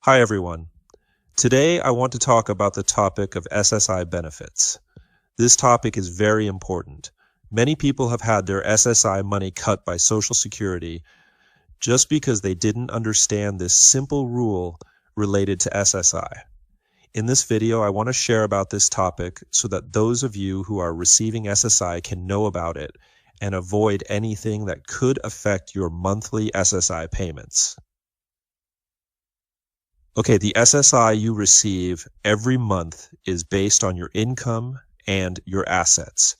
Hi everyone. Today I want to talk about the topic of SSI benefits. This topic is very important. Many people have had their SSI money cut by Social Security just because they didn't understand this simple rule related to SSI. In this video, I want to share about this topic so that those of you who are receiving SSI can know about it and avoid anything that could affect your monthly SSI payments. Okay, the SSI you receive every month is based on your income and your assets.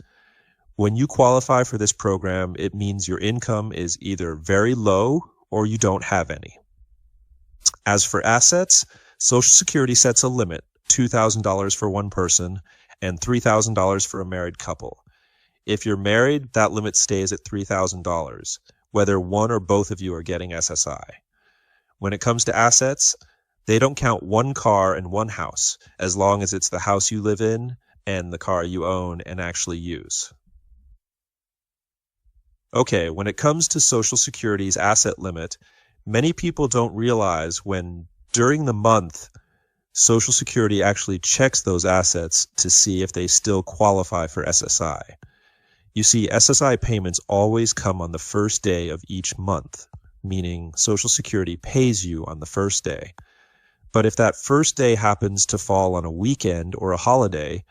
When you qualify for this program, it means your income is either very low or you don't have any. As for assets, Social Security sets a limit, $2,000 for one person and $3,000 for a married couple. If you're married, that limit stays at $3,000, whether one or both of you are getting SSI. When it comes to assets, they don't count one car and one house, as long as it's the house you live in and the car you own and actually use. Okay, when it comes to Social Security's asset limit, many people don't realize when during the month, Social Security actually checks those assets to see if they still qualify for SSI. You see, SSI payments always come on the first day of each month, meaning Social Security pays you on the first day. But if that first day happens to fall on a weekend or a holiday,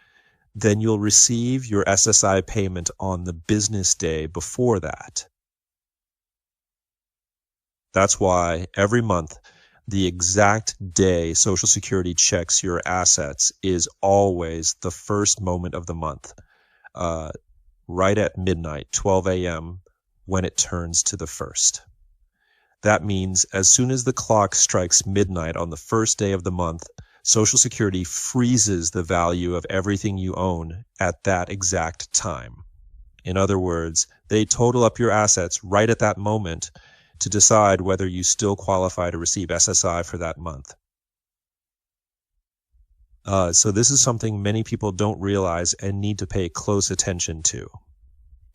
then you'll receive your SSI payment on the business day before that. That's why every month, the exact day Social Security checks your assets is always the first moment of the month, right at midnight, 12 a.m., when it turns to the first. That means as soon as the clock strikes midnight on the first day of the month, Social Security freezes the value of everything you own at that exact time. In other words, they total up your assets right at that moment to decide whether you still qualify to receive SSI for that month. So this is something many people don't realize and need to pay close attention to.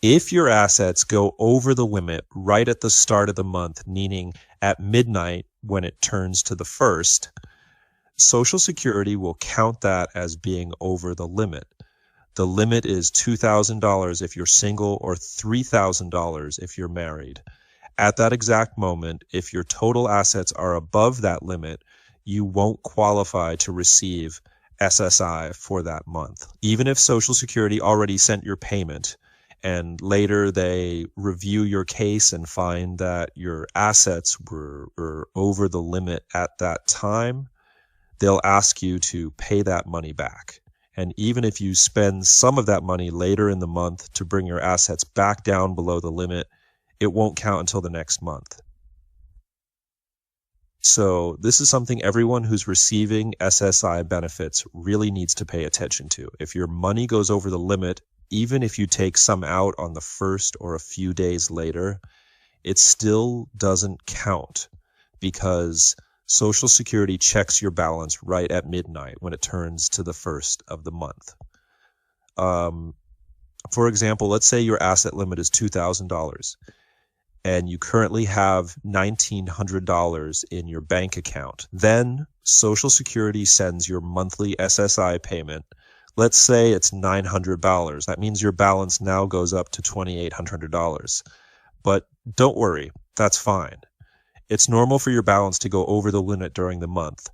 If your assets go over the limit right at the start of the month, meaning at midnight when it turns to the first, Social Security will count that as being over the limit. The limit is $2,000 if you're single or $3,000 if you're married. At that exact moment, if your total assets are above that limit, you won't qualify to receive SSI for that month. Even if Social Security already sent your payment, and later they review your case and find that your assets were over the limit at that time, they'll ask you to pay that money back. And even if you spend some of that money later in the month to bring your assets back down below the limit, it won't count until the next month. So this is something everyone who's receiving SSI benefits really needs to pay attention to. If your money goes over the limit, even if you take some out on the first or a few days later, it still doesn't count because Social Security checks your balance right at midnight when it turns to the first of the month. For example, let's say your asset limit is $2,000 and you currently have $1,900 in your bank account. Then Social Security sends your monthly SSI payment. Let's say it's $900. That means your balance now goes up to $2,800. But don't worry, that's fine. It's normal for your balance to go over the limit during the month.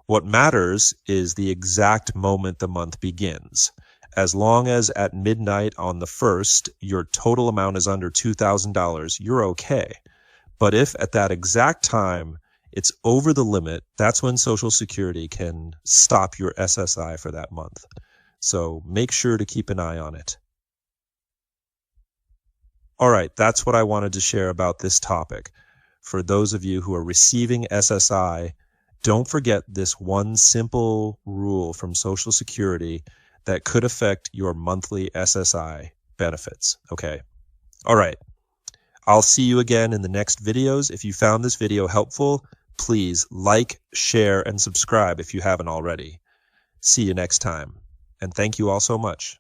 What matters is the exact moment the month begins. As long as at midnight on the first, your total amount is under $2,000, you're okay. But if at that exact time it's over the limit, that's when Social Security can stop your SSI for that month. So make sure to keep an eye on it. All right, that's what I wanted to share about this topic. For those of you who are receiving SSI, don't forget this one simple rule from Social Security that could affect your monthly SSI benefits, okay? All right, I'll see you again in the next videos. If you found this video helpful, please like, share, and subscribe if you haven't already. See you next time. And thank you all so much.